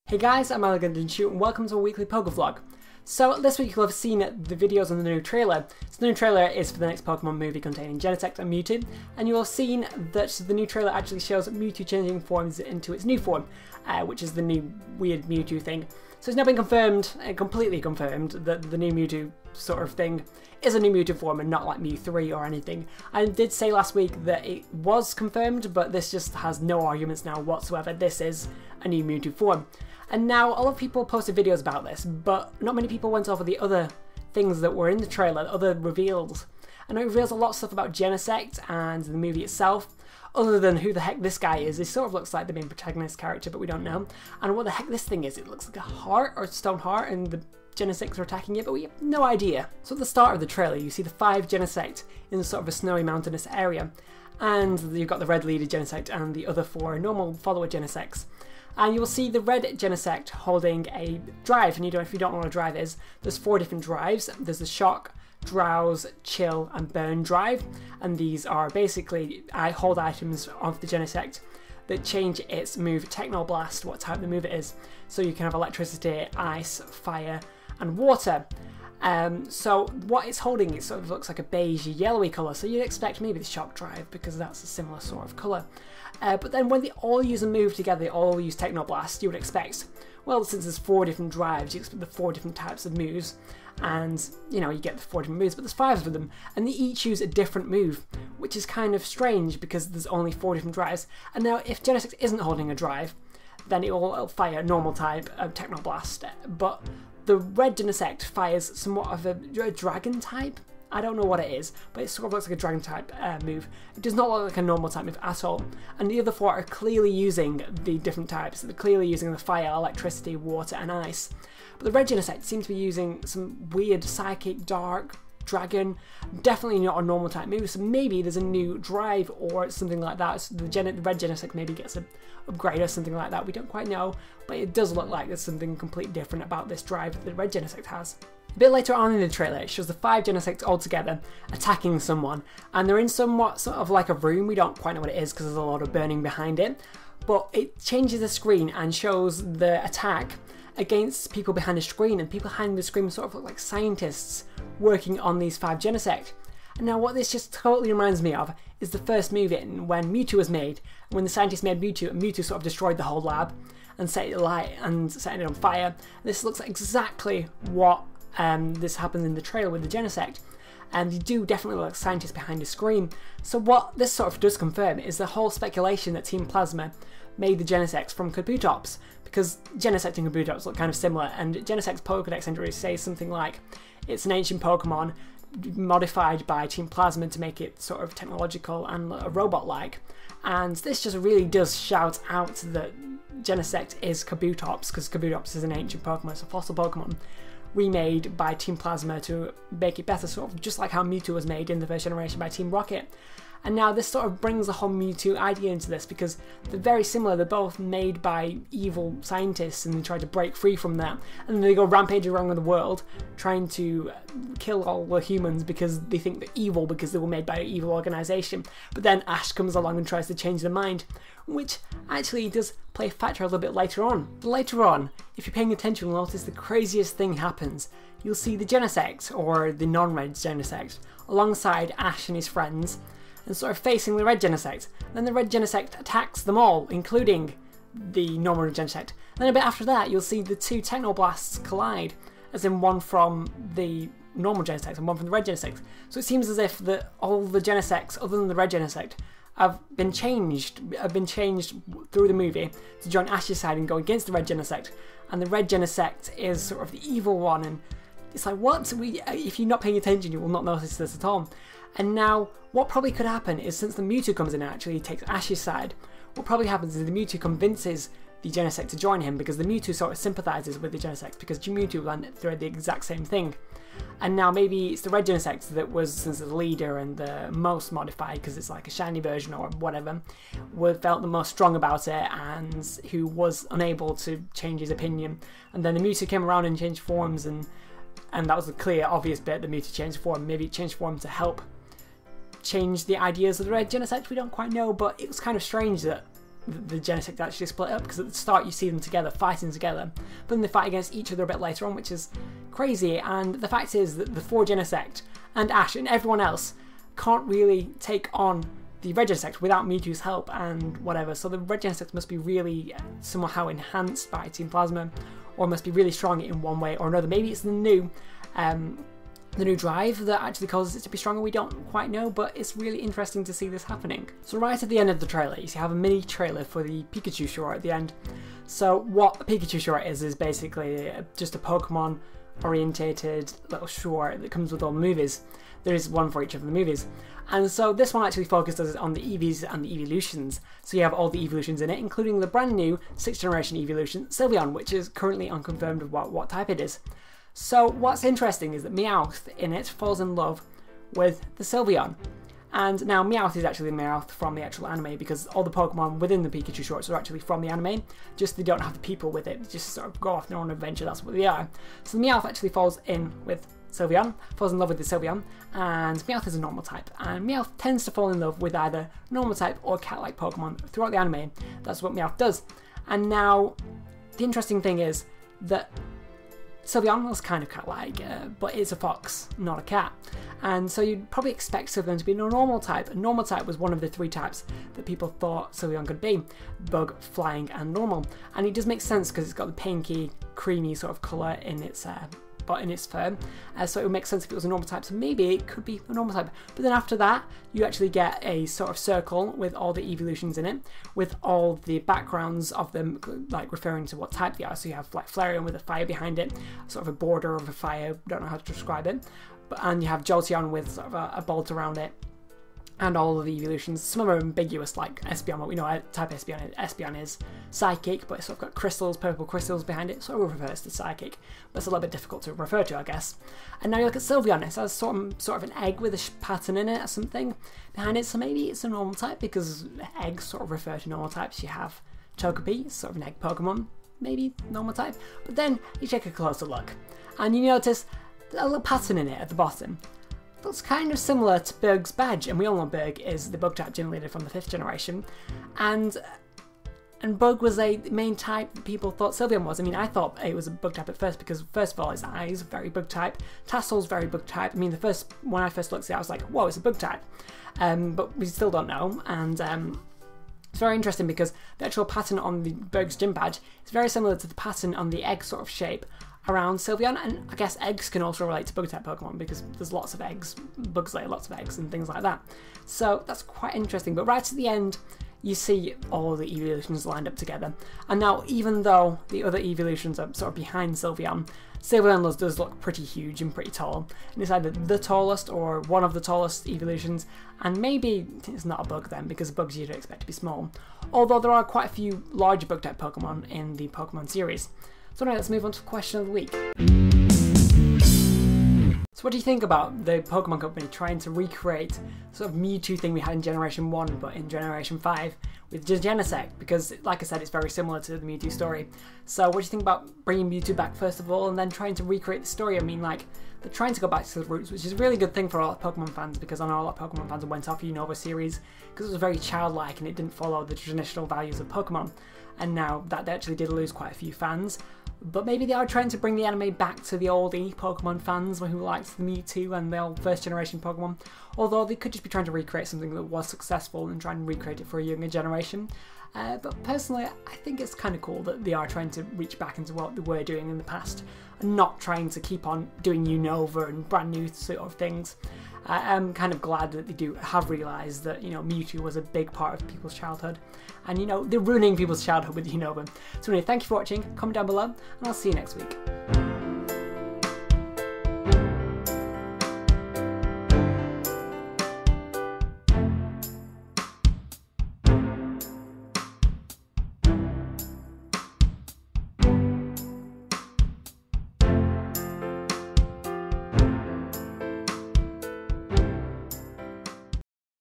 Hey guys, I'm ElegantEnsue and welcome to a weekly Pokevlog. So this week you'll have seen the videos on the new trailer. So the new trailer is for the next Pokemon movie containing Genesect and Mewtwo, and you will have seen that the new trailer actually shows Mewtwo changing forms into its new form, which is the new weird Mewtwo thing. So it's now been confirmed, completely confirmed, that the new Mewtwo sort of thing is a new Mewtwo form and not like Mew 3 or anything. I did say last week that it was confirmed, but this just has no arguments now whatsoever. This is a new Mewtwo form. And now a lot of people posted videos about this, but not many people went over the other things that were in the trailer, other reveals. And it reveals a lot of stuff about Genesect and the movie itself, other than who the heck this guy is. He sort of looks like the main protagonist character, but we don't know. And what the heck this thing is, it looks like a heart or a stone heart, and the Genesects are attacking it, but we have no idea. So at the start of the trailer, you see the 5 Genesect in sort of a snowy mountainous area, and you've got the red leader Genesect and the other 4 normal follower Genesects. And you will see the red Genesect holding a drive, and if you don't know what a drive is, there's 4 different drives. There's the Shock, Drowse, Chill, and Burn drive, and these are basically hold items of the Genesect that change its move Techno Blast, what type of move it is. So you can have electricity, ice, fire, and water. So what it's holding, it sort of looks like a beige yellowy colour, so you'd expect maybe the Shock drive because that's a similar sort of colour. But then when they all use a move together, they all use Techno Blast, you would expect, well, since there's 4 different drives, you expect the 4 different types of moves, and you get the 4 different moves, but there's 5 of them, and they each use a different move, which is kind of strange because there's only 4 different drives. And now if Genesect isn't holding a drive, then it will fire normal type Techno Blast, but the red Genesect fires somewhat of a dragon type. I don't know what it is, but it sort of looks like a dragon type move. It does not look like a normal type move at all. And the other 4 are clearly using the different types. They're clearly using the fire, electricity, water, and ice. But the red Genesect seems to be using some weird psychic, dark, dragon, definitely not a normal type move, so maybe there's a new drive or something like that. So the red Genesect maybe gets an upgrade or something like that, we don't quite know, but it does look like there's something completely different about this drive that the red Genesect has. A bit later on in the trailer, it shows the 5 Genesects all together attacking someone, and they're in somewhat sort of like a room. We don't quite know what it is because there's a lot of burning behind it, but it changes the screen and shows the attack against people behind the screen, and people behind the screen sort of look like scientists working on these 5 Genesect. And now what this just totally reminds me of is the first movie when Mewtwo was made, when the scientists made Mewtwo, and Mewtwo sort of destroyed the whole lab and set it alight and setting it on fire. This looks like exactly what this happens in the trailer with the Genesect, and they do definitely look like scientists behind the screen. So what this sort of does confirm is the whole speculation that Team Plasma made the Genesects from Kabutops, because Genesect and Kabutops look kind of similar, and Genesect's Pokedex entry says something like it's an ancient Pokemon modified by Team Plasma to make it sort of technological and robot-like. And this just really does shout out that Genesect is Kabutops, because Kabutops is an ancient Pokemon, it's a fossil Pokemon remade by Team Plasma to make it better, sort of just like how Mewtwo was made in the first generation by Team Rocket. And now this sort of brings the whole Mewtwo idea into this, because they're very similar. They're both made by evil scientists and they try to break free from that, and then they go rampaging around the world trying to kill all the humans because they think they're evil because they were made by an evil organisation. But then Ash comes along and tries to change their mind, which actually does play a factor a little bit later on. Later on, if you're paying attention, you'll notice the craziest thing happens. You'll see the Genesect, or the non-red Genesect, alongside Ash and his friends, and sort of facing the red Genesect. Then the red Genesect attacks them all, including the normal Genesect. And then a bit after that, you'll see the 2 Techno Blasts collide, as in one from the normal Genesect and one from the red Genesect. So it seems as if all the Genesects, other than the red Genesect, have been changed through the movie to join Ash's side and go against the red Genesect. And the red Genesect is sort of the evil one, and it's like, what? If you're not paying attention, you will not notice this at all. And now, what probably could happen is, since the Mewtwo comes in and actually takes Ash's side, what probably happens is the Mewtwo convinces the Genesect to join him, because the Mewtwo sort of sympathises with the Genesect, because Mewtwo went through the exact same thing. And now maybe it's the red Genesect that was, since the leader and the most modified, because it's like a shiny version or whatever, felt the most strong about it, and who was unable to change his opinion. And then the Mewtwo came around and changed forms, and that was the clear, obvious bit, the Mewtwo changed form. Maybe it changed form to help change the ideas of the red Genesect, we don't quite know, but it was kind of strange that the Genesect actually split up, because at the start you see them together, fighting together, but then they fight against each other a bit later on, which is crazy. And the fact is that the 4 Genesect and Ash and everyone else can't really take on the Red Genesect without Mewtwo's help and whatever, so the Red Genesect must be really somehow enhanced by Team Plasma, or must be really strong in one way or another. Maybe it's the new drive that actually causes it to be stronger, we don't quite know, but it's really interesting to see this happening. So right at the end of the trailer, you have a mini trailer for the Pikachu short at the end. So what a Pikachu short is basically just a Pokemon orientated little short that comes with all the movies. There is one for each of the movies. And so this one actually focuses on the EVs and the evolutions. So you have all the evolutions in it, including the brand new 6th generation evolution, Sylveon, which is currently unconfirmed of what type it is. So what's interesting is that Meowth in it falls in love with the Sylveon. And now Meowth is actually Meowth from the actual anime, because all the Pokemon within the Pikachu shorts are actually from the anime, just they don't have the people with it, they just sort of go off their own adventure, that's what they are. So Meowth actually falls in with Sylveon, falls in love with the Sylveon, and Meowth is a normal type, and Meowth tends to fall in love with either normal type or cat-like Pokemon throughout the anime. That's what Meowth does. And now, the interesting thing is that Sylveon was kind of cat-like, but it's a fox, not a cat. And so you'd probably expect Sylveon to be a normal type. A normal type was one of the 3 types that people thought Sylveon could be: bug, flying, and normal. And it does make sense because it's got the pinky, creamy sort of colour in its fur, so it would make sense if it was a normal type, so maybe it could be a normal type. But then after that, you actually get a sort of circle with all the evolutions in it, with all the backgrounds of them like referring to what type they are. So you have like Flareon with a fire behind it, sort of a border of a fire, don't know how to describe it, and you have Jolteon with sort of a bolt around it, and all of the evolutions. Some of them are ambiguous, like Espeon, what we know type Espeon is Psychic, but it's sort of got crystals, purple crystals behind it, so it refers to Psychic, but it's a little bit difficult to refer to, I guess. And now you look at Sylveon, it has sort of an egg with a pattern in it or something behind it, so maybe it's a normal type, because eggs sort of refer to normal types. You have Togepi, sort of an egg Pokemon, maybe normal type, but then you take a closer look, and you notice a little pattern in it at the bottom. Looks kind of similar to Berg's badge, and we all know Berg is the bug type gym leader from the 5th generation, and Bug was a main type that people thought Sylveon was. I mean, I thought it was a bug type at first, because first of all, its eyes, very bug type, Tassel's very bug type. I mean, when I first looked at it, I was like, whoa, it's a bug type, but we still don't know. And it's very interesting because the actual pattern on the Berg's gym badge is very similar to the pattern on the egg sort of shape around Sylveon, and I guess eggs can also relate to bug type Pokemon, because there's lots of eggs, bugs lay lots of eggs and things like that. So that's quite interesting. But right at the end, you see all the evolutions lined up together. And now, even though the other evolutions are sort of behind Sylveon, Sylveon does look pretty huge and pretty tall. And it's either the tallest or one of the tallest evolutions, and maybe it's not a bug then, because bugs you'd expect to be small. Although there are quite a few large bug type Pokemon in the Pokemon series. So anyway, let's move on to the question of the week. So what do you think about the Pokemon Company trying to recreate sort of Mewtwo thing we had in Generation 1 but in Generation 5 with Genesect? Because like I said, it's very similar to the Mewtwo story. So what do you think about bringing Mewtwo back first of all, and then trying to recreate the story? I mean, like, they're trying to go back to the roots, which is a really good thing for a lot of Pokemon fans, because I know a lot of Pokemon fans went off the Unova series because it was very childlike and it didn't follow the traditional values of Pokemon. And now that actually did lose quite a few fans. But maybe they are trying to bring the anime back to the oldie Pokemon fans who liked the Mewtwo and the old first generation Pokemon. Although they could just be trying to recreate something that was successful and try and recreate it for a younger generation. But personally, I think it's kind of cool that they are trying to reach back into what they were doing in the past and not trying to keep on doing Unova and brand new sort of things. I'm kind of glad that they have realised that, you know, Mewtwo was a big part of people's childhood, and, you know, they're ruining people's childhood with Unova. So anyway, thank you for watching, comment down below, and I'll see you next week.